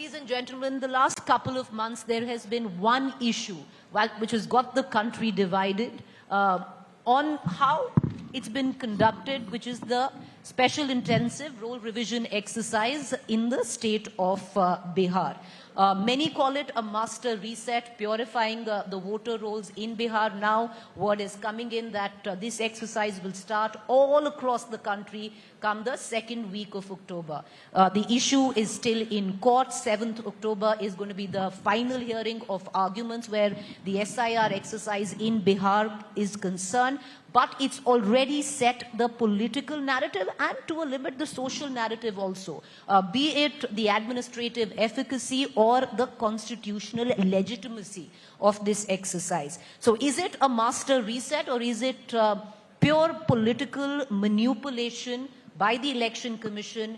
Ladies and gentlemen, the last couple of months there has been one issue which has got the country divided on how it's been conducted, which is the special intensive roll revision exercise in the state of Bihar. Many call it a master reset, purifying the voter rolls in Bihar. Now, word is coming in that this exercise will start all across the country come the second week of October. The issue is still in court. 7th October is going to be the final hearing of arguments where the SIR exercise in Bihar is concerned. But it's already set the political narrative and to a limit the social narrative also, be it the administrative efficacy or the constitutional legitimacy of this exercise. So is it a master reset or is it pure political manipulation by the Election Commission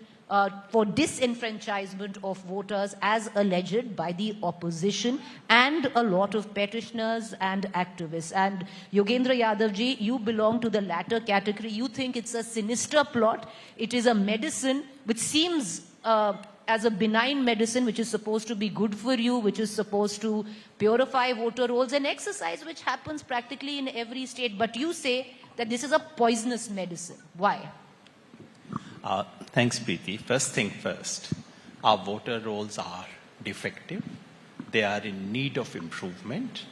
for disenfranchisement of voters as alleged by the opposition and a lot of petitioners and activists? And Yogendra Yadav ji, you belong to the latter category. You think it's a sinister plot. It is a medicine which seems as a benign medicine which is supposed to be good for you, which is supposed to purify voter rolls, an exercise which happens practically in every state. But you say that this is a poisonous medicine. Why? Thanks, Preeti. First thing first, our voter rolls are defective. They are in need of improvement.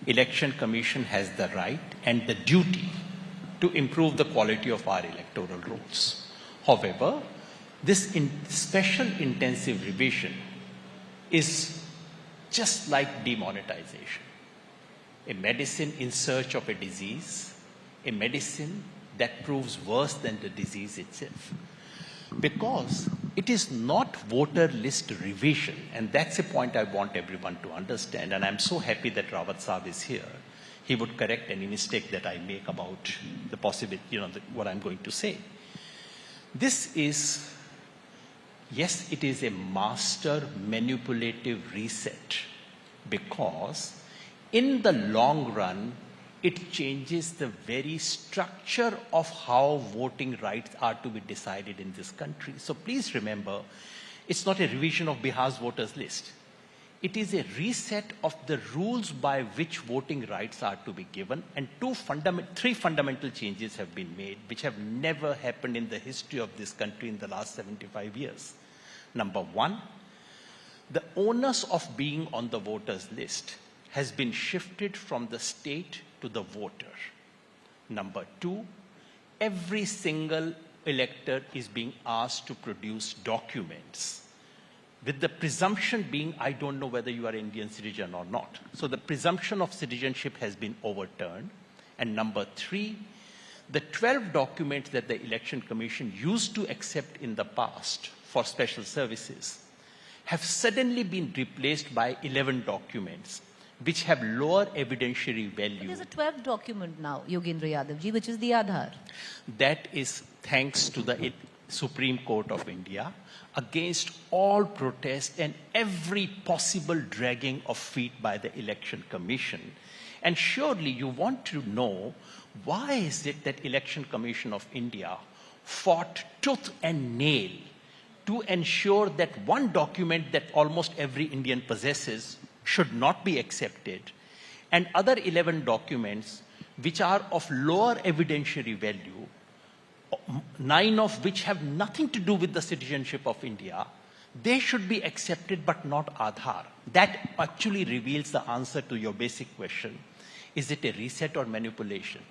Election Commission has the right and the duty to improve the quality of our electoral rolls. However, this special intensive revision is just like demonetization, a medicine in search of a disease, a medicine that proves worse than the disease itself. Because it is not voter list revision, and that's a point I want everyone to understand, and I'm so happy that Rawat Saab is here. He would correct any mistake that I make about the possibility, what I'm going to say. This is, yes, it is a master manipulative reset, because in the long run, it changes the very structure of how voting rights are to be decided in this country. So please remember, it's not a revision of Bihar's voters list. It is a reset of the rules by which voting rights are to be given, and three fundamental changes have been made, which have never happened in the history of this country in the last 75 years. Number one, the onus of being on the voters list has been shifted from the state to the voter. Number two, every single elector is being asked to produce documents, with the presumption being, I don't know whether you are an Indian citizen or not. So the presumption of citizenship has been overturned. And number three, the 12 documents that the Election Commission used to accept in the past for special services have suddenly been replaced by 11 documents, which have lower evidentiary value. There's a 12th document now, Yogendra Yadav ji, which is the Aadhaar. That is thanks to the Supreme Court of India, against all protest and every possible dragging of feet by the Election Commission. And surely you want to know, why is it that Election Commission of India fought tooth and nail to ensure that one document that almost every Indian possesses should not be accepted, and other 11 documents which are of lower evidentiary value, 9 of which have nothing to do with the citizenship of India, they should be accepted but not Aadhaar? That actually reveals the answer to your basic question. Is it a reset or manipulation?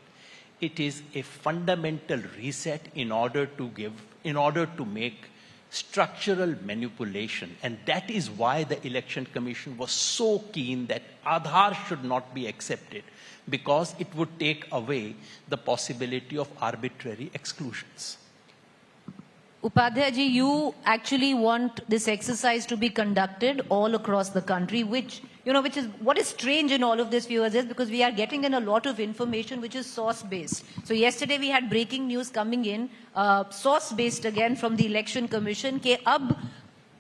It is a fundamental reset in order to make structural manipulation, and that is why the Election Commission was so keen that Aadhaar should not be accepted, because it would take away the possibility of arbitrary exclusions. Upadhyay ji, you actually want this exercise to be conducted all across the country, which is what is strange in all of this, viewers, is because we are getting in a lot of information which is source-based. So yesterday we had breaking news coming in, source-based again from the Election Commission, ke ab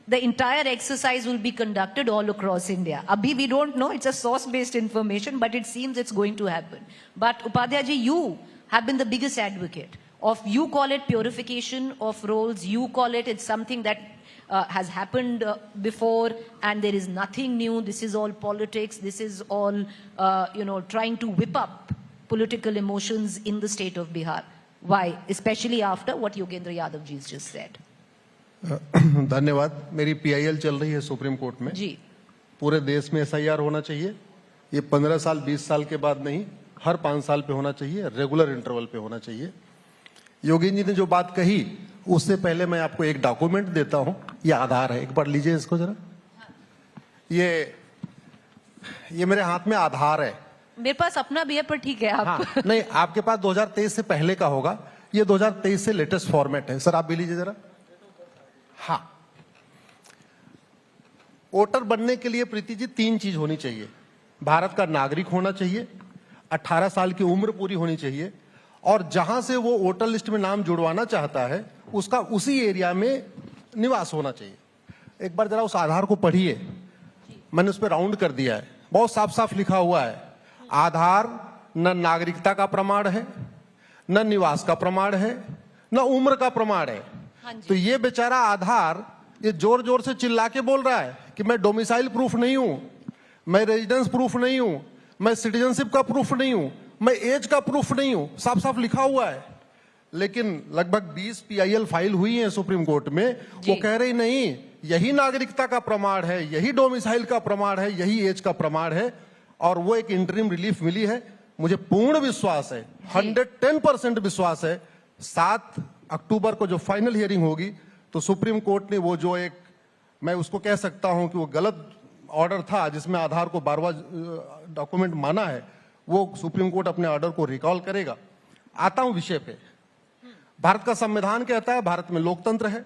the entire exercise will be conducted all across India. Abhi we don't know, it's a source-based information, but it seems it's going to happen. But Upadhyay ji, you have been the biggest advocate of, you call it purification of rolls, you call it's something that has happened before, and there is nothing new. This is all politics. This is all, trying to whip up political emotions in the state of Bihar. Why? Especially after what Yogendra Yadav ji has just said. धन्यवाद। मेरी PIL चल रही है supreme court में। जी। पूरे देश में SIR होना चाहिए। ये 15 साल 20 साल के बाद नहीं, हर 5 साल पे होना चाहिए, रेगुलर इंटरवल पे होना चाहिए। योगी जी ने जो बात कही उससे पहले मैं आपको एक डॉक्यूमेंट देता हूं। ये आधार है, एक बार लीजिए इसको जरा। ये मेरे हाथ में आधार है। मेरे पास अपना भी है, पर ठीक है आप। हाँ, नहीं, आपके पास 2023 से पहले का होगा। ये 2023 से लेटेस्ट फॉर्मेट है। सर आप भी लीजिए जरा। हाँ, वोटर बनने के लिए प्रीति जी 3 चीज होनी चाहिए। भारत का नागरिक होना चाहिए, 18 साल की उम्र पूरी होनी चाहिए, और जहां से वो वोटर लिस्ट में नाम जुड़वाना चाहता है उसका उसी एरिया में निवास होना चाहिए। एक बार जरा उस आधार को पढ़िए, मैंने उस पर राउंड कर दिया है, बहुत साफ साफ लिखा हुआ है। आधार न नागरिकता का प्रमाण है, न निवास का प्रमाण है, न उम्र का प्रमाण है। तो ये बेचारा आधार ये जोर जोर से चिल्ला के बोल रहा है कि मैं डोमिसाइल प्रूफ नहीं हूं, मैं रेजिडेंस प्रूफ नहीं हूं, मैं सिटीजनशिप का प्रूफ नहीं हूं, मैं एज का प्रूफ नहीं हूं। साफ साफ लिखा हुआ है। लेकिन लगभग 20 PIL फाइल हुई हैं सुप्रीम कोर्ट में, वो कह रही नहीं, यही नागरिकता का प्रमाण है, यही डोमिसाइल का प्रमाण है, यही एज का प्रमाण है। और वो एक इंटरिम रिलीफ मिली है। मुझे पूर्ण विश्वास है, 110% विश्वास है, 7 अक्टूबर को जो फाइनल हियरिंग होगी तो सुप्रीम कोर्ट ने वो जो एक, मैं उसको कह सकता हूं कि वो गलत ऑर्डर था जिसमें आधार को 12वां डॉक्यूमेंट माना है, वो सुप्रीम कोर्ट अपने ऑर्डर को रिकॉल करेगा। आता हूं विषय पे। भारत का संविधान कहता है भारत में लोकतंत्र है।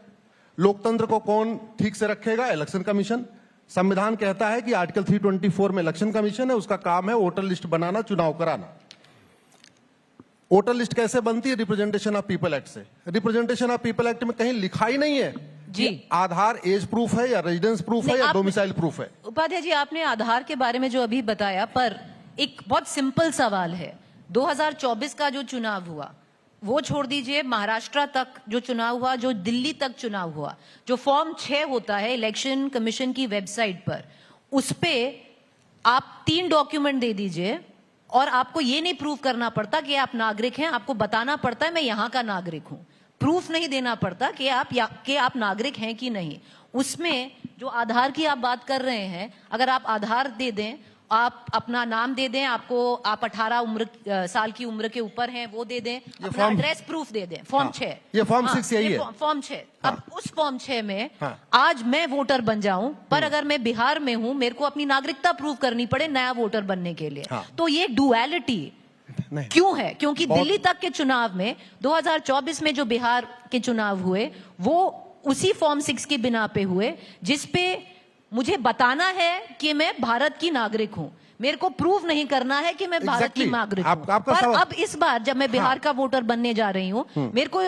लोकतंत्र को कौन ठीक से रखेगा? Election commission. संविधान कहता है कि आर्टिकल 324 में इलेक्शन कमीशन है, उसका काम है वोटर लिस्ट बनाना, चुनाव कराना। वोटर लिस्ट कैसे बनती है? रिप्रेजेंटेशन ऑफ पीपल एक्ट से। रिप्रेजेंटेशन ऑफ पीपल एक्ट में कहीं लिखा ही नहीं है जी आधार एज प्रूफ है या रेजिडेंस प्रूफ है या डोमिसाइल प्रूफ है। उपाध्याय जी, आपने आधार के बारे में जो अभी बताया, पर एक बहुत सिंपल सवाल है। 2024 का जो चुनाव हुआ, वो छोड़ दीजिए, महाराष्ट्र तक जो चुनाव हुआ, जो दिल्ली तक चुनाव हुआ, जो फॉर्म 6 होता है इलेक्शन कमीशन की वेबसाइट पर, उस पे आप 3 डॉक्यूमेंट दे दीजिए और आपको ये नहीं प्रूव करना पड़ता कि आप नागरिक हैं। आपको बताना पड़ता है मैं यहाँ का नागरिक हूँ। प्रूफ नहीं देना पड़ता कि आप नागरिक हैं कि नहीं। उसमें जो आधार की आप बात कर रहे हैं, अगर आप आधार दे दें, आप अपना नाम दे दें, आप 18 साल की उम्र के ऊपर हैं वो दे दें, अपना एड्रेस प्रूफ दे दें, फॉर्म 6। ये फॉर्म 6 यही है, फॉर्म 6। अब उस फॉर्म 6 में आज मैं वोटर बन जाऊं, पर अगर मैं बिहार में हूं, मेरे को अपनी नागरिकता प्रूव करनी पड़े नया वोटर बनने के लिए। तो ये डुअलिटी क्यों है? क्योंकि दिल्ली तक के चुनाव में 2024 में जो बिहार के चुनाव हुए वो उसी फॉर्म 6 की बिना पे हुए, जिसपे मुझे बताना है कि मैं भारत की नागरिक हूं, मेरे को प्रूव नहीं करना है कि मैं भारत की नागरिक हूं। पर अब इस बार जब मैं बिहार का वोटर बनने जा रही हूं, मेरे को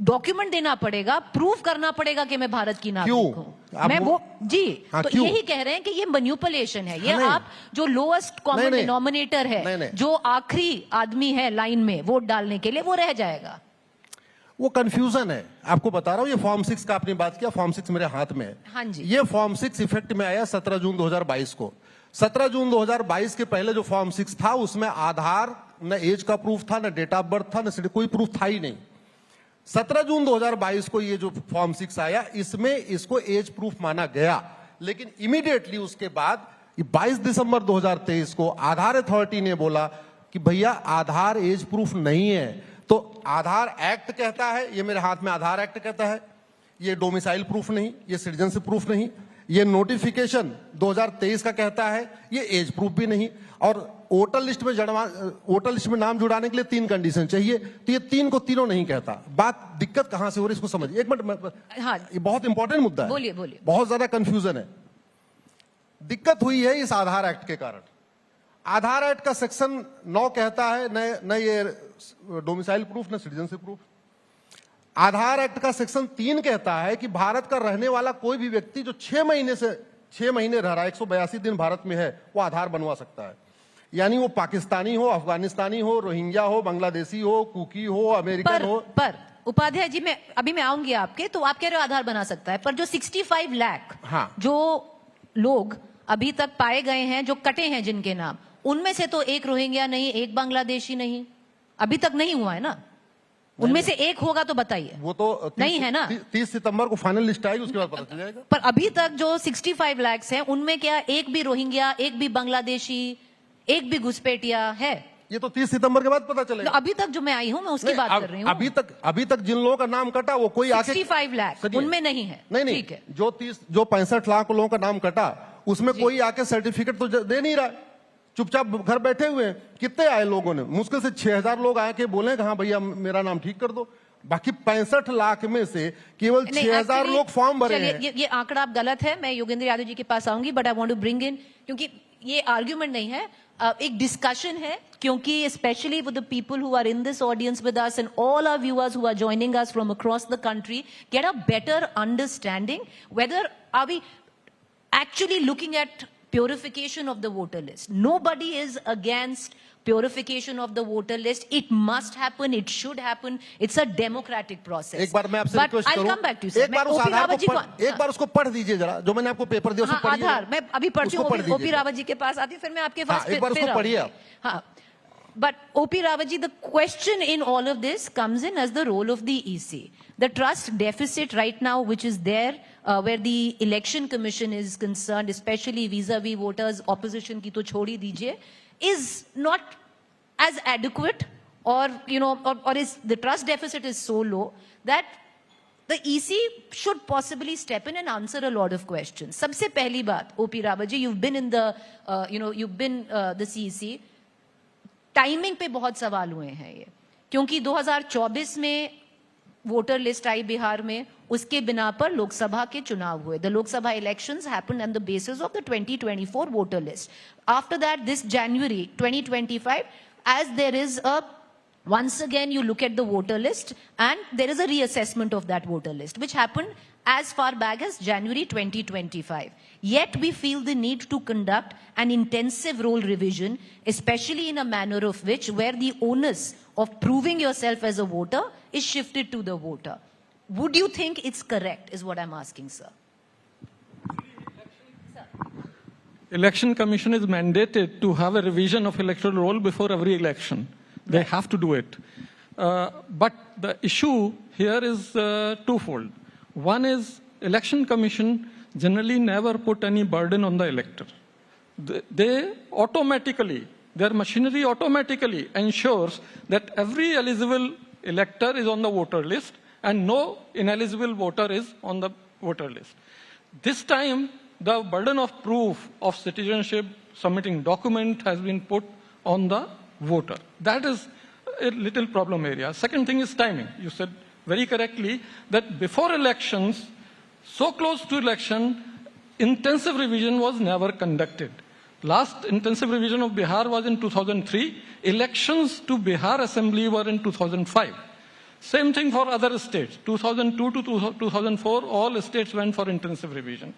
डॉक्यूमेंट देना पड़ेगा, प्रूव करना पड़ेगा कि मैं भारत की नागरिक हूं। मैं वो जी तो यही कह रहे हैं कि ये मैनिपुलेशन है। ये आप जो लोएस्ट कॉमन डिनोमिनेटर है, जो आखिरी आदमी है लाइन में वोट डालने के लिए, वो रह जाएगा। वो कंफ्यूजन है। आपको बता रहा हूं, ये फॉर्म 6 का आपने बात किया, फॉर्म 6 मेरे हाथ में है। हाँ जी। ये फॉर्म 6 इफेक्ट में आया 17 जून 2022 को। 17 जून 2022 के पहले जो फॉर्म 6 था उसमें आधार न एज का प्रूफ था, न डेट ऑफ बर्थ था, न कोई प्रूफ था ही नहीं। 17 जून 2022 को ये जो फॉर्म 6 आया, इसमें इसको एज प्रूफ माना गया। लेकिन इमीडिएटली उसके बाद 22 दिसंबर 2023 को आधार अथॉरिटी ने बोला कि भैया आधार एज प्रूफ नहीं है। तो आधार एक्ट कहता है, ये मेरे हाथ में आधार एक्ट कहता है, ये डोमिसाइल प्रूफ नहीं, ये सिटीजनशिप प्रूफ नहीं, ये नोटिफिकेशन 2023 का कहता है, ये एज प्रूफ भी नहीं। और वोटर लिस्ट में नाम जुड़ाने के लिए 3 कंडीशन चाहिए, तो ये 3 को तीनों नहीं कहता। बात दिक्कत कहां से हो रही है इसको समझिए। एक मिनट, हाँ, ये बहुत इंपॉर्टेंट मुद्दा है। बोलिए बोलिए। बहुत ज्यादा कंफ्यूजन है। दिक्कत हुई है इस आधार एक्ट के कारण। आधार एक्ट का सेक्शन 9 कहता है न ये डोमिसाइल प्रूफ न सिटीजनशिप प्रूफ। आधार एक्ट का सेक्शन 3 कहता है कि भारत का रहने वाला कोई भी व्यक्ति जो 6 महीने रह रहा है, 182 दिन भारत में है, वो आधार बनवा सकता है। यानी वो पाकिस्तानी हो, अफगानिस्तानी हो, रोहिंग्या हो, बांग्लादेशी हो, कुकी हो, अमेरिकन हो। पर उपाध्याय जी, मैं आऊंगी आपके, तो आप कह रहे हो आधार बना सकता है, पर जो 65 लाख हाँ। जो लोग अभी तक पाए गए हैं, जो कटे हैं जिनके नाम, उनमें से तो एक रोहिंग्या नहीं, एक बांग्लादेशी नहीं, अभी तक नहीं हुआ है ना? उनमें से एक होगा तो बताइए। वो तो नहीं है ना? 30 सितंबर को फाइनल लिस्ट आएगी, उसके बाद पता चल जाएगा। पर अभी तक जो 65 लाख हैं, उनमें क्या एक भी रोहिंग्या, एक भी बांग्लादेशी, एक भी घुसपैठिया है? ये तो 30 सितंबर के बाद पता तो चलेगा। अभी तक जो मैं आई हूं, मैं उसकी बात कर रही हूँ। अभी तक जिन लोगों का नाम कटा वो कोई आके 65 लाख सुनिए। उनमें नहीं है। नहीं, ठीक है। जो 65 लाख लोगों का नाम कटा, उसमें कोई आके सर्टिफिकेट तो दे नहीं रहा, चुपचाप घर बैठे हुए हैं। कितने आए लोगों ने? मुश्किल से 6000 लोग आके बोले कि हाँ भैया मेरा नाम ठीक कर दो। बाकी 65 लाख में से केवल 6000 लोग फॉर्म भरे हैं। ये आंकड़ा आप गलत है। मैं योगेंद्र यादव जी के पास आऊंगी, but I want to bring in, क्योंकि ये आर्ग्यूमेंट नहीं है, एक डिस्कशन है, क्योंकि specially with the people who are in this audience with us and all our viewers who are joining us from across the country get a better understanding whether are we actually looking at purification of the voter list. Nobody is against purification of the voter list. It must happen. It should happen. It's a democratic process. एक बार मैं आपसे request करूं, I'll come back to you, sir. एक बार उस आधार को एक बार उसको पढ़ दीजिए जरा, जो मैंने आपको पेपर दिया उसको पढ़िए। आधार मैं अभी पढ़ती हूँ, ओपी रावत जी के पास आती हूँ, फिर मैं आपके पास एक बार उसको पढ़िए आप। हाँ, but O.P. Rawatji, the question in all of this comes in as the role of the EC. The trust deficit right now, which is there, where the election commission is concerned, especially vis-a-vis voters, opposition की तो छोड़ ही दीजिए, is not as adequate, or is the trust deficit is so low that the EC should possibly step in and answer a lot of questions. सबसे पहली बात, O.P. Rawatji, you've been in the, you've been the CEC. Timing पे बहुत सवाल हुए हैं ये, क्योंकि 2024 में वोटर लिस्ट आई बिहार में, उसके बिना पर लोकसभा के चुनाव हुए. The Lok Sabha elections happened on the basis of the 2024 voter list. After that this January 2025, as there is a once again you look at the voter list and there is a reassessment of that voter list, which happened as far back as January 2025. Yet we feel the need to conduct an intensive role revision, especially in a manner of which where the onus of proving yourself as a voter is shifted to the voter. Would you think it's correct, is what I'm asking, sir? Election Commission is mandated to have a revision of electoral roll before every election. They have to do it. But the issue here is twofold. One is Election Commission generally never put any burden on the elector. They automatically, their machinery automatically ensures that every eligible elector is on the voter list and no ineligible voter is on the voter list. This time, the burden of proof of citizenship, submitting document has been put on the voter. That is a little problem area. Second thing is timing. You said very correctly that before elections, so close to election, intensive revision was never conducted. Last intensive revision of Bihar was in 2003. Elections to Bihar Assembly were in 2005. Same thing for other states. 2002 to 2004, all states went for intensive revision.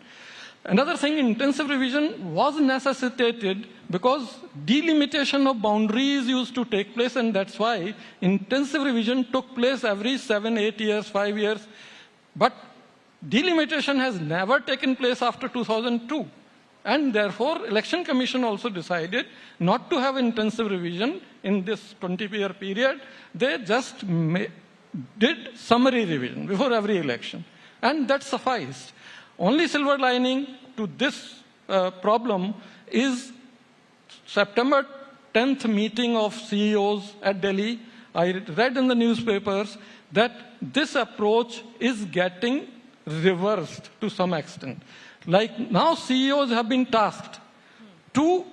Another thing, intensive revision was necessitated because delimitation of boundaries used to take place, and that's why intensive revision took place every 7, 8 years, 5 years. But delimitation has never taken place after 2002. And therefore, Election Commission also decided not to have intensive revision in this 20-year period. They just did summary revision before every election. And that sufficed. Only silver lining to this problem is September 10th meeting of CEOs at Delhi. I read in the newspapers that this approach is getting reversed to some extent. Like now CEOs have been tasked to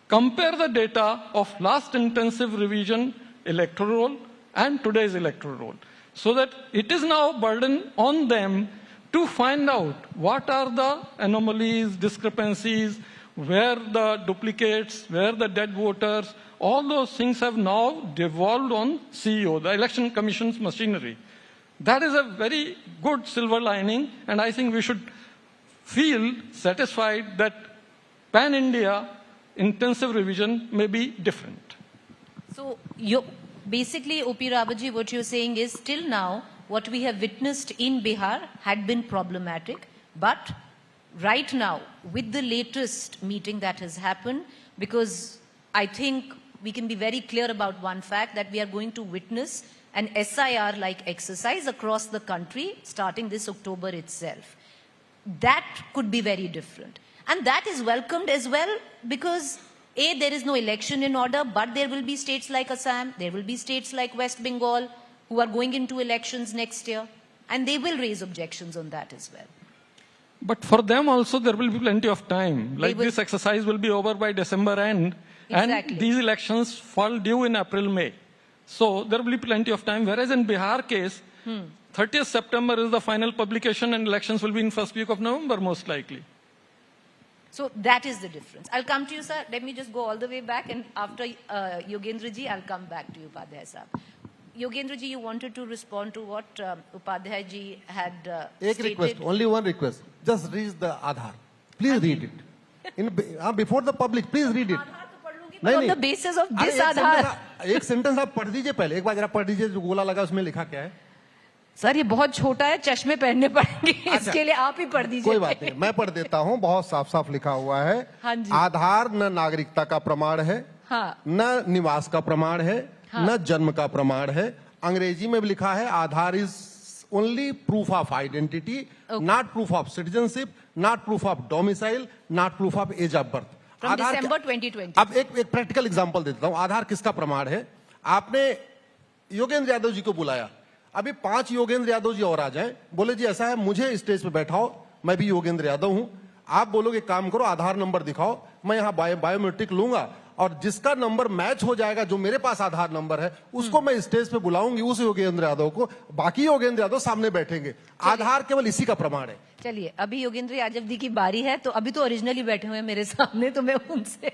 compare the data of last intensive revision electoral roll and today's electoral roll, so that it is now a burden on them to find out what are the anomalies, discrepancies, where the duplicates, where the dead voters, all those things have now devolved on CEO, the Election Commission's machinery. That is a very good silver lining, and I think we should feel satisfied that pan-India intensive revision may be different. So basically, O.P. Rabaji, what you're saying is till now, what we have witnessed in Bihar had been problematic. But right now, with the latest meeting that has happened, because I think we can be very clear about one fact, that we are going to witness an SIR-like exercise across the country starting this October itself. That could be very different. And that is welcomed as well because, A, there is no election in order, but there will be states like Assam, there will be states like West Bengal who are going into elections next year, and they will raise objections on that as well. But for them also, there will be plenty of time. Like will- this exercise will be over by December end. Exactly. And these elections fall due in April, May. So there will be plenty of time. Whereas in Bihar case, 30th September is the final publication and elections will be in first week of November most likely. So that is the difference. I'll come to you, sir. Let me just go all the way back, and after Yogendra ji, I'll come back to you, Upadhyay sahab. Yogendra ji, you wanted to respond to what Upadhyay ji had एक stated. request, only one request. Just read the Aadhaar. Please read it. Before the public, please read it. आधार तो पढ़ लूंगी, but on the basis of अरे this Aadhaar. एक sentence आप पढ़ दीजिए पहले, एक बार जरा पढ़ दीजिए जो गोला लगा उसमें लिखा क्या है. सर ये बहुत छोटा है, चश्मे पहनने पड़ेंगे, इसके लिए आप ही पढ़ दीजिए. कोई बात नहीं, मैं पढ़ देता हूँ. बहुत साफ साफ लिखा हुआ है. हाँ जी. आधार न नागरिकता का प्रमाण है, हाँ. न निवास का प्रमाण है, न जन्म का प्रमाण है. अंग्रेजी में भी लिखा है Aadhaar is only proof of identity, not proof of citizenship, not proof of domicile, not proof of age of birth. From December 2020. अब एक प्रैक्टिकल एग्जांपल देता हूं. आधार किसका प्रमाण है? आपने योगेंद्र यादव जी को बुलाया, अभी 5 योगेंद्र यादव जी और आ जाएं, बोले जी ऐसा है मुझे स्टेज पे बैठाओ, मैं भी योगेंद्र यादव हूं. आप बोलोगे काम करो, आधार नंबर दिखाओ, मैं यहां बायोमेट्रिक लूंगा और जिसका नंबर मैच हो जाएगा, जो मेरे पास आधार नंबर है, उसको मैं स्टेज पे बुलाऊंगी, उस योगेंद्र यादव को. बाकी योगेंद्र यादव सामने बैठेंगे. आधार केवल इसी का प्रमाण है. चलिए, अभी योगेंद्र यादव जी की बारी है, तो अभी तो ओरिजिनली बैठे हुए हैं मेरे सामने, तो मैं उनसे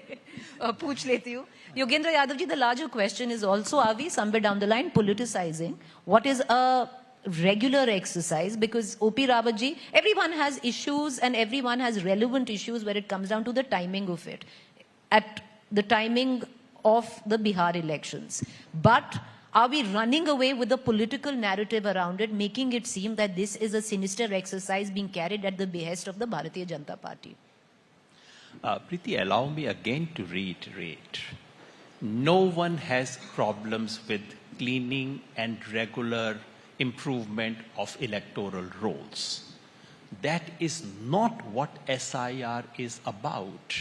पूछ लेती हूँ. Yogendra Yadav ji, the larger question is also, are we somewhere down the line politicizing what is a regular exercise? Because O.P. Rawat ji, everyone has issues and everyone has relevant issues where it comes down to the timing of it. At the timing of the Bihar elections. But are we running away with the political narrative around it, making it seem that this is a sinister exercise being carried at the behest of the Bharatiya Janata Party? Preeti, allow me again to reiterate. No one has problems with cleaning and regular improvement of electoral rolls. That is not what SIR is about,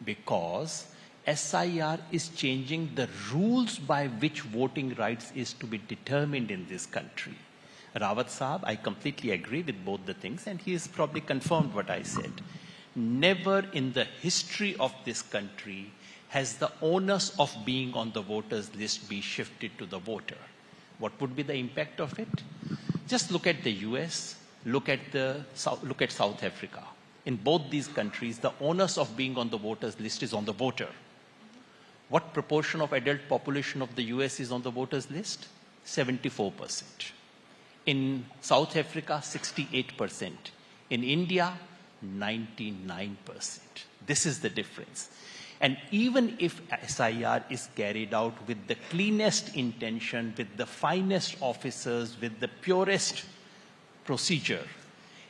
because SIR is changing the rules by which voting rights is to be determined in this country. Rawat Saab, I completely agree with both the things, and he has probably confirmed what I said. Never in the history of this country has the onus of being on the voters list be shifted to the voter. What would be the impact of it? Just look at the US, look at South Africa. In both these countries, the onus of being on the voters list is on the voter. What proportion of adult population of the US is on the voters list? 74%. In South Africa, 68%. In India, 99%. This is the difference. And even if SIR is carried out with the cleanest intention, with the finest officers, with the purest procedure,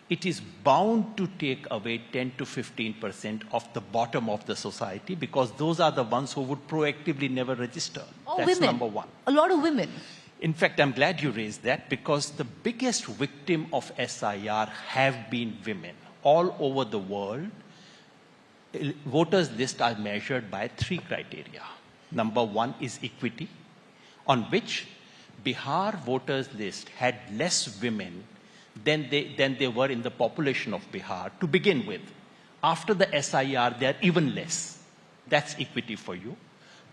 it is bound to take away 10 to 15% of the bottom of the society, because those are the ones who would proactively never register. Oh, That's women. number one. A lot of women. In fact, I'm glad you raised that, because the biggest victim of SIR have been women. All over the world, voters' lists are measured by 3 criteria. Number one is equity, on which Bihar voters' list had less women than they were in the population of Bihar to begin with. After the SIR, they are even less. That's equity for you.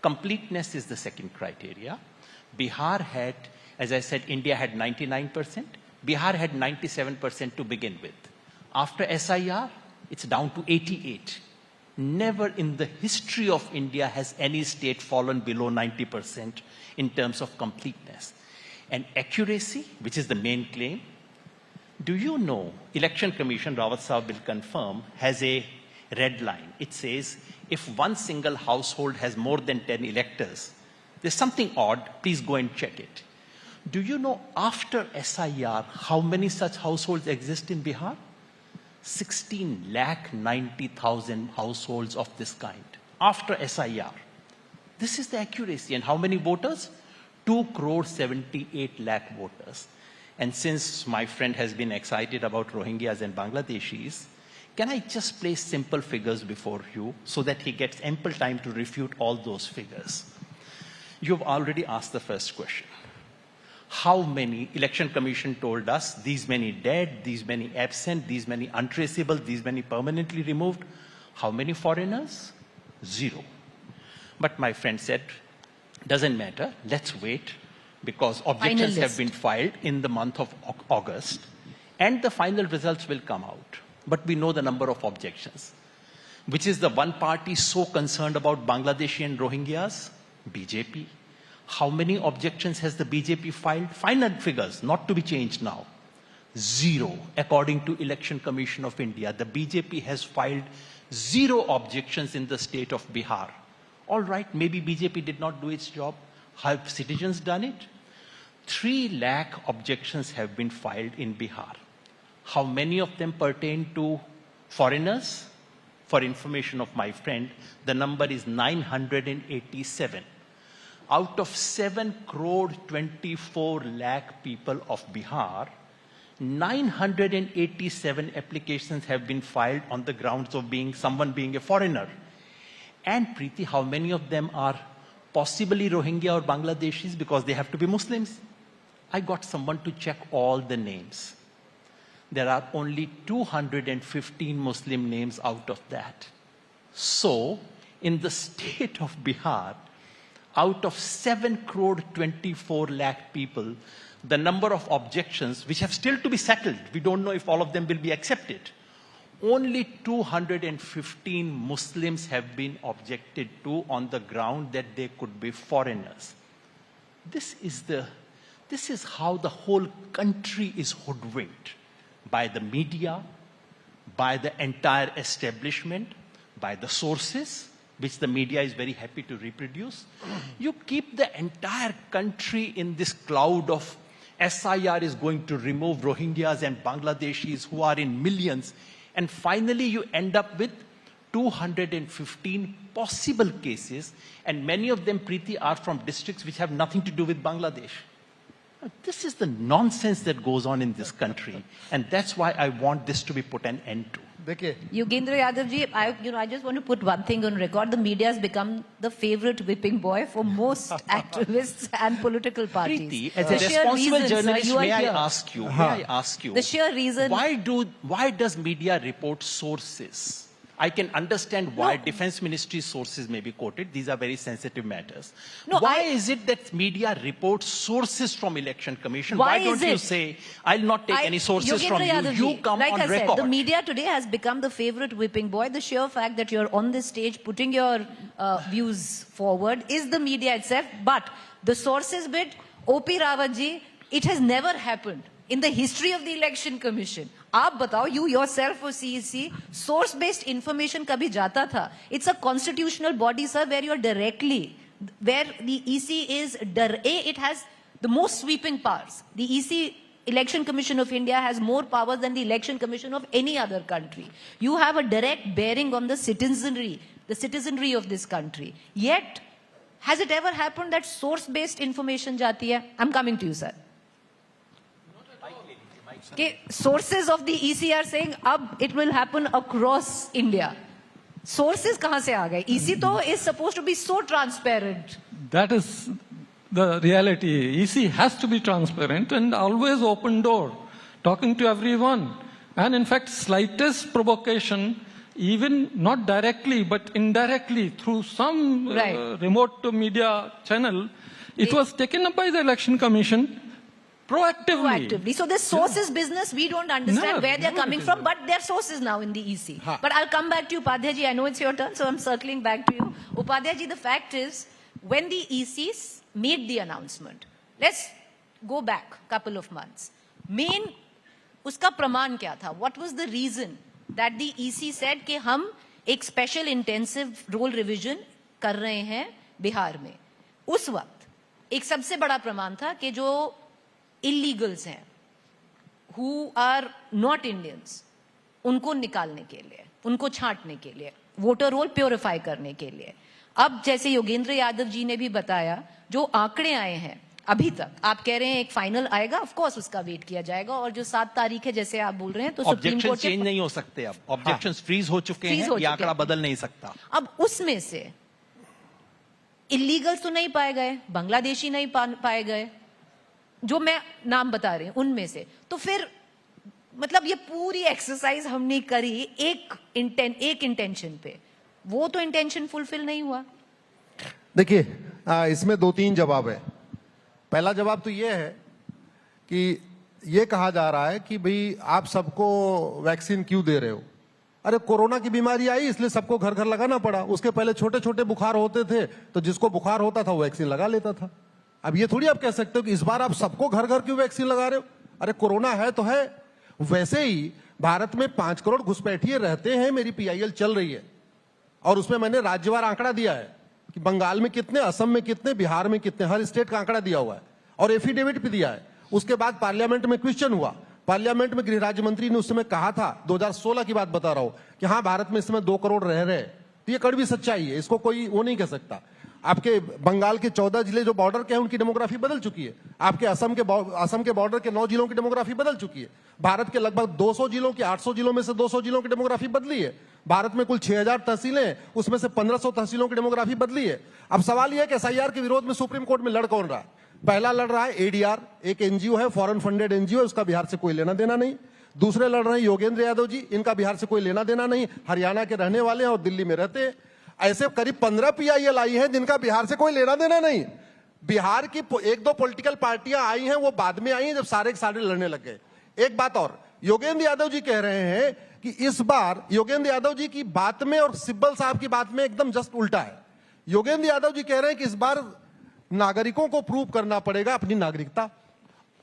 Completeness is the second criteria. Bihar had, as I said, India had 99%. Bihar had 97% to begin with. After SIR, it's down to 88. Never in the history of India has any state fallen below 90% in terms of completeness. And accuracy, which is the main claim, do you know, Election Commission, Rawat Saab will confirm, has a red line. It says, if one single household has more than 10 electors, There's something odd. Please go and check it. Do you know after SIR how many such households exist in Bihar? 16,90,000 households of this kind after SIR. This is the accuracy. And how many voters? 2,78,00,000 voters. And since my friend has been excited about Rohingyas and Bangladeshis, can I just place simple figures before you so that he gets ample time to refute all those figures? You've already asked the first question. How many, Election Commission told us, these many dead, these many absent, these many untraceable, these many permanently removed. How many foreigners? 0. But my friend said, doesn't matter, let's wait, because objections have been filed in the month of August, and the final results will come out. But we know the number of objections. Which is the one party so concerned about Bangladeshi and Rohingyas? BJP. How many objections has the BJP filed? Final figures, not to be changed now. 0. According to Election Commission of India, the BJP has filed 0 objections in the state of Bihar. All right, maybe BJP did not do its job. Have citizens done it? 3 lakh objections have been filed in Bihar. How many of them pertain to foreigners? For information of my friend, the number is 987. Out of 7,24,00,000 people of Bihar, 987 applications have been filed on the grounds of someone being a foreigner. And Preeti, how many of them are possibly Rohingya or Bangladeshis because they have to be Muslims? I got someone to check all the names. There are only 215 Muslim names out of that. So, in the state of Bihar, out of 7,24,00,000 people, the number of objections, which have still to be settled, we don't know if all of them will be accepted, only 215 Muslims have been objected to on the ground that they could be foreigners. This is how the whole country is hoodwinked by the media, by the entire establishment, by the sources, which the media is very happy to reproduce. You keep the entire country in this cloud of SIR is going to remove Rohingyas and Bangladeshis who are in millions, and finally you end up with 215 possible cases, and many of them, Preeti, are from districts which have nothing to do with Bangladesh. This is the nonsense that goes on in this country, and that's why I want this to be put an end to. Yogendra Yadav ji, I just want to put one thing on record. The media has become the favorite whipping boy for most activists and political parties. Preeti, as a responsible journalist, may I ask you, the sheer reason... Why does media report sources? I can understand why Defense Ministry sources may be quoted. These are very sensitive matters. Why is it that media reports sources from Election Commission? Why don't you say, I'll not take any sources from you, you come on record? Said, the media today has become the favorite whipping boy. The sheer fact that you're on this stage putting your views forward is the media itself. But the sources bit, O.P. Rawat ji, it has never happened in the history of the Election Commission. आप बताओ, you yourself for CEC, source-based information कभी जाता था? It's a constitutional body, sir, where you're directly, where the EC is, it has the most sweeping powers. The EC, Election Commission of India, has more powers than the Election Commission of any other country. You have a direct bearing on the citizenry of this country. Yet, has it ever happened that source-based information जाती है? I'm coming to you, sir. Okay, sources of the EC are saying it will happen across India. Sources kahan se aa gaye? EC to is supposed to be so transparent. That is the reality. EC has to be transparent and always open door, talking to everyone. And in fact, slightest provocation, even not directly but indirectly through some remote media channel, it was taken up by the Election Commission. Proactively. So this sources business, we don't understand where they're coming from, but they're sources now in the EC. But I'll come back to you, Upadhyay ji. I know it's your turn, so I'm circling back to you. Upadhyay ji, the fact is, when the ECs made the announcement, let's go back a couple of months. Main, uska praman kya tha? What was the reason that the EC said कि हम एक special intensive role revision कर रहे हैं बिहार में? उस वक्त एक सबसे बड़ा प्रमाण था कि जो इलीगल्स हैं, हु आर नॉट इंडियंस, उनको निकालने के लिए, उनको छांटने के लिए, वोटर रोल प्योरीफाई करने के लिए। अब जैसे योगेंद्र यादव जी ने भी बताया, जो आंकड़े आए हैं अभी तक, आप कह रहे हैं एक फाइनल आएगा, ऑफ कोर्स उसका वेट किया जाएगा, और जो 7 तारीख है जैसे आप बोल रहे हैं, तो सुप्रीम ऑब्जेक्शन कोर्ट चेंज नहीं हो सकते, अब ऑब्जेक्शन फ्रीज हो चुके हैं, ये आंकड़ा बदल नहीं सकता। अब उसमें से इलीगल्स तो नहीं पाए गए, बांग्लादेशी नहीं पाए गए, जो मैं नाम बता रही हूं उनमें से, तो फिर मतलब ये पूरी एक्सरसाइज हमने करी एक इंटेंशन पे, वो तो इंटेंशन फुलफिल नहीं हुआ। देखिए, इसमें 2-3 जवाब है। पहला जवाब तो ये है कि ये कहा जा रहा है कि भाई आप सबको वैक्सीन क्यों दे रहे हो? अरे कोरोना की बीमारी आई इसलिए सबको घर घर लगाना पड़ा। उसके पहले छोटे छोटे बुखार होते थे तो जिसको बुखार होता था वो वैक्सीन लगा लेता था। अब ये थोड़ी आप कह सकते हो कि इस बार आप सबको घर घर क्यों वैक्सीन लगा रहे हो? अरे कोरोना है तो है। वैसे ही भारत में 5 करोड़ घुसपैठिए रहते हैं, मेरी PIL चल रही है और उसमें मैंने राज्यवार आंकड़ा दिया है कि बंगाल में कितने, असम में कितने, बिहार में कितने, हर स्टेट का आंकड़ा दिया हुआ है और एफिडेविट भी दिया है। उसके बाद पार्लियामेंट में क्वेश्चन हुआ, पार्लियामेंट में गृह राज्य मंत्री ने उस समय कहा था, 2016 की बात बता रहा हूं, कि हाँ भारत में इस समय 2 करोड़ रह रहे हैं। तो ये कड़वी सच्चाई है, इसको कोई वो नहीं कह सकता। आपके बंगाल के 14 जिले जो बॉर्डर के हैं उनकी डेमोग्राफी बदल चुकी है। आपके असम के बॉर्डर के 9 जिलों की डेमोग्राफी बदल चुकी है। भारत के लगभग 200 जिलों की, 800 जिलों में से 200 जिलों की डेमोग्राफी बदली है। भारत में कुल 6000 तहसीलें हैं, उसमें से 1500 तहसीलों की डेमोग्राफी बदली है। अब सवाल यह है कि SIR के विरोध में सुप्रीम कोर्ट में लड़ कौन रहा है? पहला लड़ रहा है ADR, एक NGO है, फॉरेन फंडेड NGO है, उसका बिहार से कोई लेना देना नहीं। दूसरे लड़ रहे हैं योगेंद्र यादव जी, इनका बिहार से कोई लेना देना नहीं, हरियाणा के रहने वाले हैं और दिल्ली में रहते हैं। ऐसे करीब 15 PIL आई हैं जिनका बिहार से कोई लेना देना नहीं। बिहार की 1-2 पॉलिटिकल पार्टियां आई हैं, वो बाद में आई हैं जब सारे के सारे लड़ने लग गए। एक बात और, योगेंद्र यादव जी कह रहे हैं कि इस बार, योगेंद्र यादव जी की बात में और सिब्बल साहब की बात में एकदम जस्ट उल्टा है। योगेंद्र यादव जी कह रहे हैं कि इस बार नागरिकों को प्रूव करना पड़ेगा अपनी नागरिकता।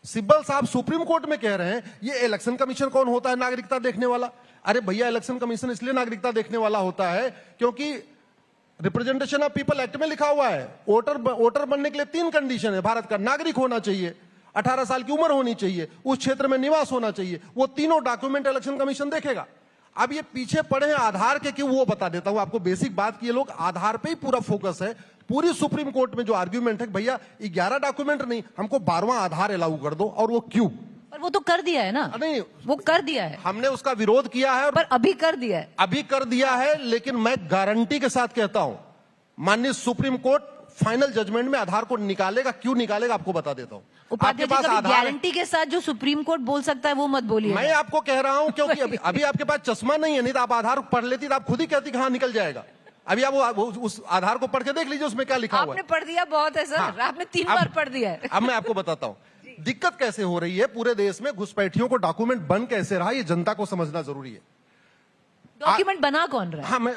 सिब्बल साहब सुप्रीम कोर्ट में कह रहे हैं ये इलेक्शन कमीशन कौन होता है नागरिकता देखने वाला? अरे भैया, इलेक्शन कमीशन इसलिए नागरिकता देखने वाला होता है क्योंकि रिप्रेजेंटेशन ऑफ पीपल एक्ट में लिखा हुआ है, वोटर बनने के लिए 3 कंडीशन है। भारत का नागरिक होना चाहिए, 18 साल की उम्र होनी चाहिए, उस क्षेत्र में निवास होना चाहिए। वो तीनों डॉक्यूमेंट इलेक्शन कमीशन देखेगा। अब ये पीछे पड़े हैं आधार के, क्यों, वो बता देता हूं आपको। बेसिक बात की, ये लोग आधार पे ही पूरा फोकस है। पूरी सुप्रीम कोर्ट में जो आर्ग्यूमेंट है, भैया 11 डॉक्यूमेंट नहीं, हमको 12वां आधार अलाउ कर दो, और वो क्यों? पर वो तो कर दिया है ना। नहीं, वो कर दिया है, हमने उसका विरोध किया है, पर अभी कर दिया है। अभी कर दिया है, लेकिन मैं गारंटी के साथ कहता हूं, माननीय सुप्रीम कोर्ट फाइनल जजमेंट में आधार को निकालेगा। क्यों निकालेगा आपको बता देता हूं। उपाध्याय जी, कभी गारंटी के साथ जो सुप्रीम कोर्ट बोल सकता है वो मत बोलिए। मैं आपको कह रहा हूं क्योंकि अभी आपके पास चश्मा नहीं है, नहीं तो आप आधार पढ़ लेती तो आप खुद ही कहती कि हाँ निकल जाएगा। अभी आप उस आधार को पढ़ के देख लीजिए, उसमें क्या लिखा हुआ है। आपने पढ़ दिया बहुत है सर। हाँ, आपने 3 बार पढ़ दिया है। अब मैं आपको बताता हूं दिक्कत कैसे हो रही है पूरे देश में। घुसपैठियों को डॉक्यूमेंट बन कैसे रहा, ये जनता को समझना जरूरी है। डॉक्यूमेंट बना कौन रहा है? हाँ, मैं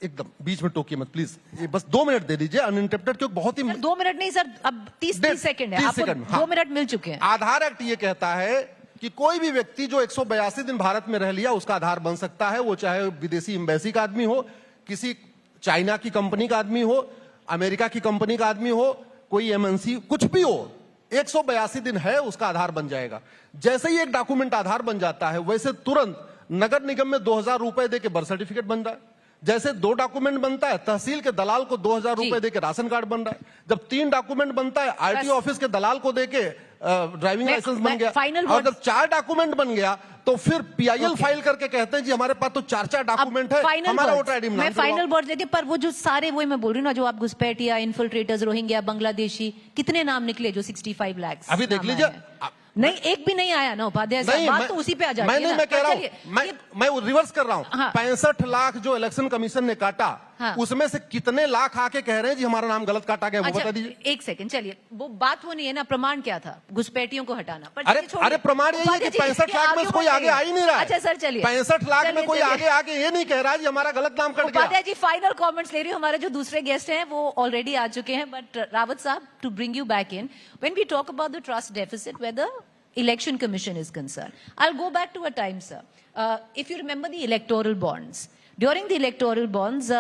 एकदम बीच में टोकिए मत प्लीज, ये बस 2 मिनट दे दीजिए अनइंटरप्टेड, क्योंकि बहुत ही 2 मिनट नहीं सर, अब 30 सेकंड है, आपको 2 मिनट मिल चुके हैं। आधार एक्ट ये कहता है कि कोई भी व्यक्ति जो 182 दिन भारत में रह लिया उसका आधार बन सकता है। वो चाहे विदेशी एम्बेसी का आदमी हो, किसी चाइना की कंपनी का आदमी हो, अमेरिका की कंपनी का आदमी हो, कोई MNC, कुछ भी हो, 182 दिन है उसका आधार बन जाएगा। जैसे ही एक डॉक्यूमेंट आधार बन जाता है, वैसे तुरंत नगर निगम में 2000 रुपए देके बर्थ सर्टिफिकेट बन रहा है। जैसे 2 डॉक्यूमेंट बनता है, तहसील के दलाल को 2000 रुपए देके राशन कार्ड बन रहा है। जब 3 डॉक्यूमेंट बनता है, RTO ऑफिस के दलाल को देके ड्राइविंग लाइसेंस बन गया। और जब 4 डॉक्यूमेंट बन गया तो फिर PIL फाइल करके कहते हैं जी हमारे पास तो 4 डॉक्यूमेंट है, हमारा वोटर आईडी। मैं फाइनल वर्ड देती, पर वो जो सारे, वही मैं बोल रही हूँ ना, जो आप घुसपैठिया, इन्फिल्ट्रेटर्स, रोहिंग्या, बांग्लादेशी, कितने नाम निकले जो 65 लाख अभी देख लीजिए। नहीं, एक भी नहीं आया ना उपाध्याय साहब, बात तो उसी पे आ जाती है। मैं कह रहा हूँ, मैं रिवर्स कर रहा हूँ। हाँ। 65 लाख जो इलेक्शन कमीशन ने काटा, हाँ। उसमें से कितने लाख आके कह रहे हैं जी हमारा नाम गलत काटा गया, वो बता दीजिए। 1 सेकंड, चलिए, वो बात वो नहीं है ना, प्रमाण क्या था घुसपैठियों को हटाना। पर अरे प्रमाण यही है कि 65 लाख में कोई आगे आ ही नहीं रहा है। अच्छा सर, चलिए, 65 लाख में कोई आगे ये नहीं कह रहा जी हमारा गलत नाम कट गया। उपाध्याय जी, फाइनल कमेंट्स ले रही हूँ। हमारे जो दूसरे गेस्ट हैं वो ऑलरेडी आ चुके हैं, बट रावत साहब, to bring you back in, when we talk about the trust deficit where the Election Commission is concerned, I'll go back to a time, sir. If you remember the electoral bonds, during the electoral bonds,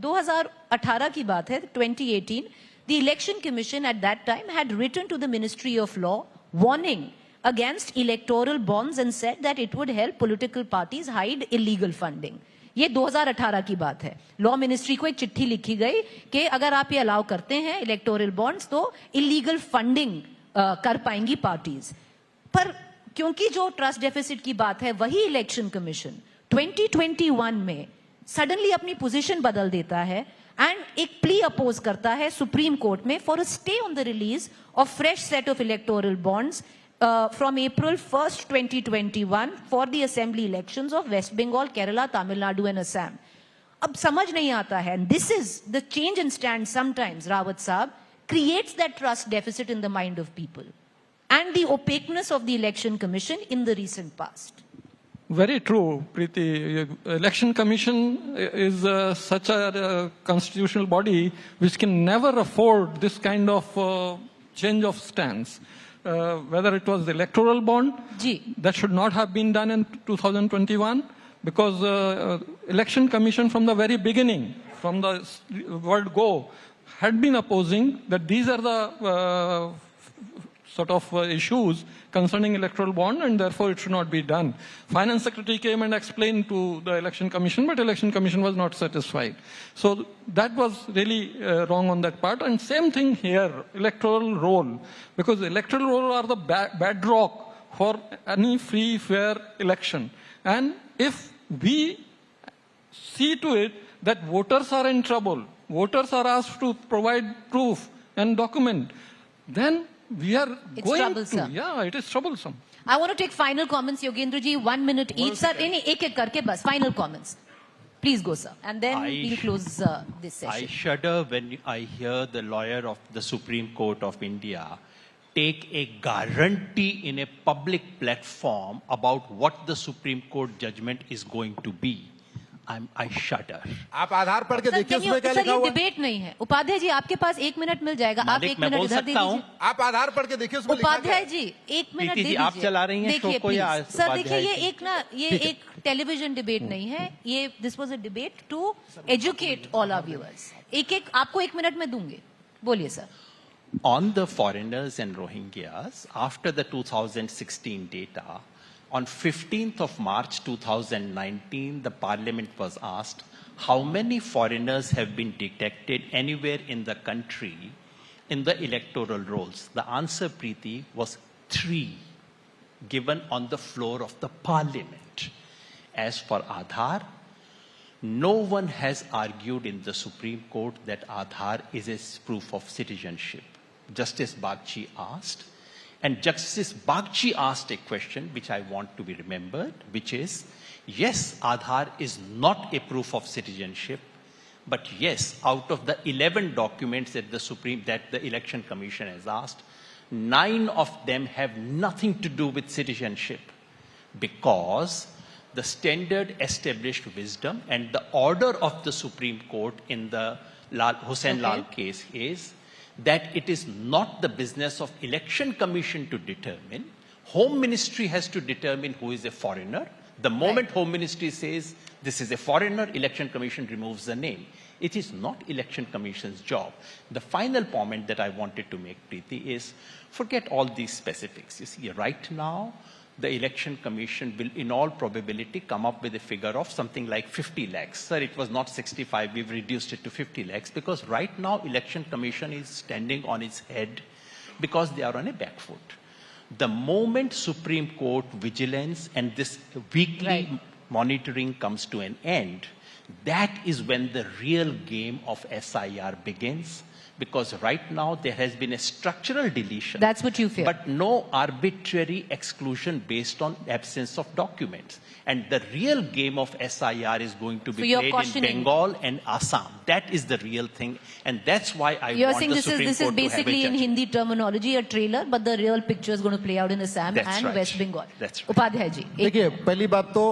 2018 की बात है, 2018, The Election Commission at that time had written to the Ministry of Law warning against electoral bonds and said that it would help political parties hide illegal funding. ये 2018 की बात है. Law ministry को एक चिट्ठी लिखी गई कि अगर आप ये अलाउ करते हैं इलेक्टोरल बॉन्ड्स तो इलीगल फंडिंग कर पाएंगी पार्टीज. पर क्योंकि जो ट्रस्ट डेफिसिट की बात है वही इलेक्शन कमीशन 2021 में सडनली अपनी पोजीशन बदल देता है एंड एक प्ली अपोज करता है सुप्रीम कोर्ट में for a stay on the release of fresh set of electoral bonds from April 1st, 2021 for the assembly elections of West Bengal, Kerala, Tamil Nadu and Assam. अब समझ नहीं आता है, and this is the change in stand sometimes, Rawat Saab, creates that trust deficit in the mind of people and the opaqueness of the Election Commission in the recent past. Very true, Preeti. Election Commission is such a constitutional body which can never afford this kind of change of stance. Whether it was the electoral bond, that should not have been done in 2021 because Election Commission from the very beginning, from the word go, had been opposing that these are the sort of issues concerning electoral bond and therefore it should not be done. Finance Secretary came and explained to the Election Commission, but Election Commission was not satisfied. So that was really wrong on that part. And same thing here, electoral roll, because electoral roll are the bedrock for any free, fair election. And if we see to it that voters are in trouble, voters are asked to provide proof and document, then we are troublesome. Yeah, it is troublesome. I want to take final comments, Yogendra ji, 1 minute each. Sir, ek karke bas, final comments. Please go, sir. And then we'll close this session. I shudder when I hear the lawyer of the Supreme Court of India take a guarantee in a public platform about what the Supreme Court judgment is going to be. I shudder. आप आधार पढ़ के देखिए उसमें क्या लिखा हुआ है. Debate नहीं है. उपाध्याय जी आपके पास 1 मिनट मिल जाएगा. आप 1 मिनट इधर दे दीजिए. आप आधार पढ़ के देखिए उसमें लिखा है. उपाध्याय जी 1 मिनट दे दीजिए. आप चला रही हैं शो को या सर देखिए ये एक टेलीविजन डिबेट नहीं है. ये this was a debate to educate all our viewers. एक आपको 1 मिनट में दूंगे. बोलिए sir. On the foreigners and Rohingyas, after the 2016 data, on 15th of March 2019, the parliament was asked how many foreigners have been detected anywhere in the country in the electoral rolls. The answer, Preeti, was 3 given on the floor of the parliament. As for Aadhaar, no one has argued in the Supreme Court that Aadhaar is a proof of citizenship. Justice Bagchi asked, and Justice Bagchi asked a question which I want to be remembered, which is, yes, Aadhaar is not a proof of citizenship, but yes, out of the 11 documents that the Election Commission has asked, 9 of them have nothing to do with citizenship, because the standard established wisdom and the order of the Supreme Court in the Hussain Lal case is that it is not the business of Election Commission to determine. Home Ministry has to determine who is a foreigner. The moment Home Ministry says this is a foreigner, Election Commission removes the name. It is not Election Commission's job. The final comment that I wanted to make, Preeti, is forget all these specifics. You see, right now, the Election Commission will in all probability come up with a figure of something like 50 lakhs. Sir, it was not 65, we've reduced it to 50 lakhs because right now Election Commission is standing on its head because they are on a back foot. The moment Supreme Court vigilance and this weekly monitoring comes to an end, that is when the real game of SIR begins. Because right now there has been a structural deletion. That's what you fear. But no arbitrary exclusion based on absence of documents. And the real game of SIR is going to be played in Bengal and Assam. That is the real thing. And that's why I want the Supreme Court to have a judgment. This is basically in Hindi terminology a trailer, but the real picture is going to play out in Assam and West Bengal. That's right. Upadhyay ji. देखिए, पहली बात तो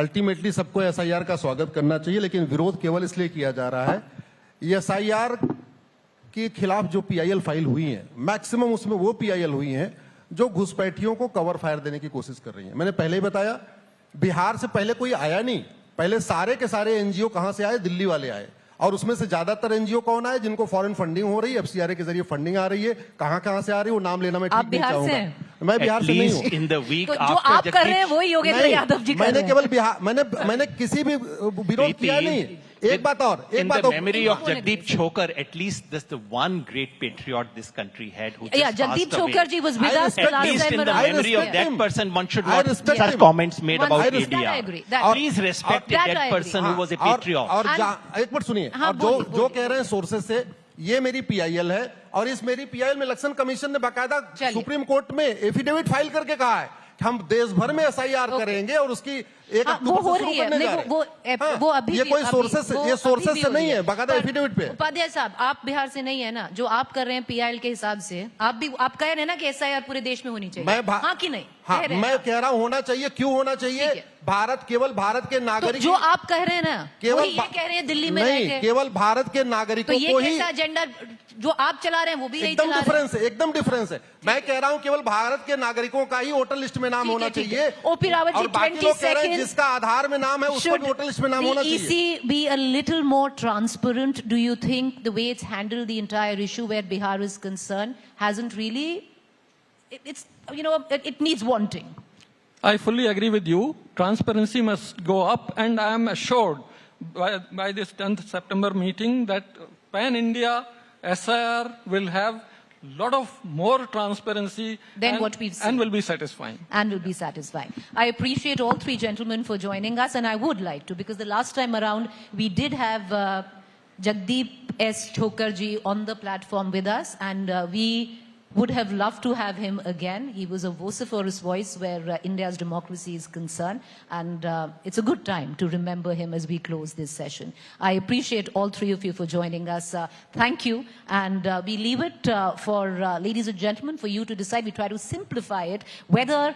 ultimately सबको SIR का स्वागत करना चाहिए, लेकिन विरोध केवल इसलिए किया जा रहा है. ये SIR के खिलाफ जो PIL फाइल हुई है, मैक्सिमम उसमें वो PIL हुई हैं जो घुसपैठियों को कवर फायर देने की कोशिश कर रही हैं. मैंने पहले ही बताया, बिहार से पहले कोई आया नहीं. पहले सारे के सारे NGO कहां से आए? दिल्ली वाले आए. और उसमें से ज्यादातर एनजीओ कौन है जिनको फॉरेन फंडिंग हो रही है, एफसीआरए के जरिए फंडिंग आ रही है, कहां से आ रही है वो नाम लेना मैं आप ठीक नहीं बिहार से चाहूंगा। हैं? मैं बिहार से नहीं हूँ। in the week तो जो after आप कर रहे हैं Jagdeep- वही योगेंद्र यादव जी कर मैंने रहे हैं। केवल बिहार, मैंने किसी भी विरोध किया नहीं। एक बात और, in the memory of Jagdeep Chokar, at least that's the one great patriot this country had who just Yeah, Jagdeep passed away. Chokar ji was with I us respect last At least time in the around. memory of respect that him. person, one should I not respect such him. comments made One- about that I ADR. agree. That- Please respect that that I agree. person who was a और patriot. And- एक minute सुनिए, हाँ, और जो बोलिए, जो बोलिए। कह रहे हैं सोर्सेस से, ये मेरी पीआईएल है और इस मेरी पीआईएल में इलेक्शन कमीशन ने बाकायदा चलिए। सुप्रीम कोर्ट में एफिडेविट फाइल करके कहा है कि हम देश भर में एसआईआर करेंगे और उसकी एक हाँ, अक्टूबर वो हो से शुरू रही है। करने नहीं, जा रहे हैं। वो अभी ये भी- कोई अभी- सोर्सेस वो ये अभी सोर्सेस भी से हो नहीं रही है, बाकायदा पर एफिडेविट पे। उपाध्याय साहब, आप बिहार से नहीं है ना, जो आप कर रहे हैं पीआईएल के हिसाब से, आप कह रहे हैं ना कि एसआईआर पूरे देश में होनी चाहिए। हाँ कि नहीं? हाँ, कह रहे हैं मैं ना? कह रहा हूं होना चाहिए। क्यों होना चाहिए? ठीक है। भारत केवल भारत के तो नागरिक जो आप कह रहे हैं ना, केवल वही ये कह रहे हैं दिल्ली में नहीं, रह के। केवल भारत के तो नागरिकों ये को ही कैसा एजेंडा जो आप चला रहे हैं वो भी यही एकदम चला रहे हैं। डिफरेंस है, एकदम डिफरेंस है। मैं कह रहा हूं केवल भारत के नागरिकों का ही वोटर लिस्ट में नाम ठीक होना है, ठीक चाहिए। है। ओपी रावत जी, और बाकी 20 लोग कह रहे हैं seconds. जिसका आधार में नाम है उसको Should भी वोटर लिस्ट में नाम the होना चाहिए। EC be a little more transparent? Do you think the way it's handled the entire issue where Bihar is concerned hasn't really, it needs wanting? I fully agree with you. Transparency must go up, and I am assured by this 10th September meeting that Pan India SIR will have lot of more transparency Than what we've seen. and will be satisfying. And will be satisfying. I appreciate all three gentlemen for joining us, and I would like to, because the last time around we did have Jagdeep S. Chokarji on the platform with us, and we would have loved to have him again. He was a vociferous voice where India's democracy is concerned, and it's a good time to remember him as we close this session. I appreciate all three of you for joining us. Thank you, and we leave it for ladies and gentlemen for you to decide. We try to simplify it, whether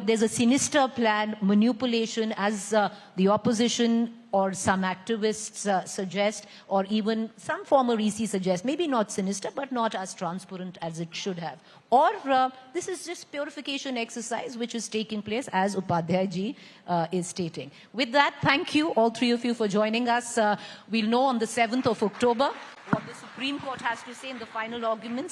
there's a sinister plan, manipulation, as the opposition or some activists suggest, or even some former EC suggests, maybe not sinister, but not as transparent as it should have. Or this is just purification exercise which is taking place, as Upadhyay ji is stating. With that, thank you, all three of you, for joining us. We'll know on the 7th of October what the Supreme Court has to say in the final arguments.